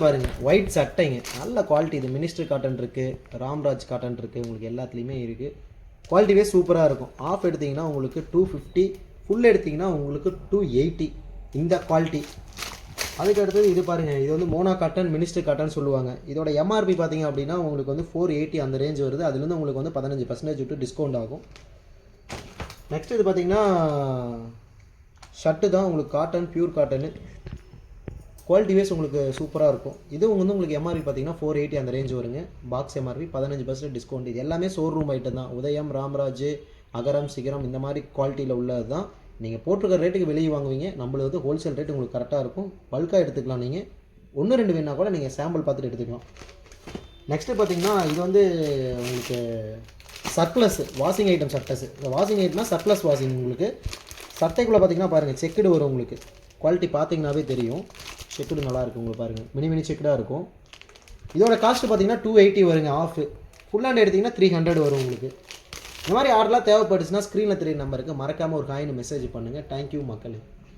பாருங்கள் ஒயிட் சட்டைங்க, நல்ல குவாலிட்டி. இது மினிஸ்டர் காட்டன் இருக்குது, ராம்ராஜ் காட்டன் இருக்குது, உங்களுக்கு எல்லாத்துலேயுமே இருக்குது. குவாலிட்டிவே சூப்பராக இருக்கும். ஆஃப் எடுத்திங்கன்னா உங்களுக்கு 250, ஃபுல் எடுத்திங்கன்னா உங்களுக்கு 280 இந்த குவாலிட்டி. அதுக்கு அடுத்தது இது பாருங்கள், இது வந்து மோனா காட்டன் மினிஸ்டர் காட்டன் சொல்லுவாங்க. இதோட எம்ஆர்பி பார்த்தீங்க அப்படின்னா உங்களுக்கு வந்து 480 அந்த ரேஞ்ச் வருது. அதுலேருந்து உங்களுக்கு வந்து 15% விட்டு டிஸ்கவுண்ட் ஆகும். நெக்ஸ்ட் இது பார்த்தீங்கன்னா ஷர்ட்டு தான், உங்களுக்கு cotton, pure cotton, quality wise உங்களுக்கு சூப்பராக இருக்கும். இது வந்து உங்களுக்கு எம்ஆர்பி பார்த்தீங்கன்னா 480 அந்த ரேஞ்ச் வருங்க. Box MRP 15% discount. இது எல்லாமே ஷோரூம் ஐட்டம் தான். உதயம், ராம்ராஜ், அகரம், சிகரம் இந்த மாதிரி குவாலிட்டியில் உள்ளது தான். நீங்கள் போட்டிருக்கிற ரேட்டுக்கு வெளியே வாங்குவீங்க. நம்மளுக்கு வந்து ஹோல்சேல் ரேட் உங்களுக்கு கரெக்டாக இருக்கும். பல்காக எடுத்துக்கலாம். நீங்கள் 1-2 வேணால் கூட நீங்கள் சாம்பிள் பார்த்துட்டு எடுத்துக்கலாம். நெக்ஸ்ட்டு பார்த்தீங்கன்னா இது வந்து உங்களுக்கு surplus washing item surplus. Washing ஐட்டம்னா சர்ப்ளஸ் வாஷிங். உங்களுக்கு சட்டைக்குள்ளே பார்த்தீங்கன்னா பாருங்கள் செக்குடு வரும். உங்களுக்கு குவாலிட்டி பார்த்தீங்கன்னாவே தெரியும். செக்குடு நல்லாயிருக்கும். உங்களுக்கு பாருங்கள் மினி செக்குடாக இருக்கும். இதோட காஸ்ட்டு பார்த்தீங்கன்னா 280 வருங்க ஆஃப். ஃபுல் ஹேண்ட் எடுத்திங்கன்னா 300 வரும் உங்களுக்கு. இந்த மாதிரி ஆர்டர்லாம் தேவைப்பட்டுச்சுன்னா ஸ்க்ரீனில் தெரியுற நம்பருக்கு மறக்காமல் ஒரு காயின் மெசேஜ் பண்ணுங்கள். தேங்க்யூ மக்களே.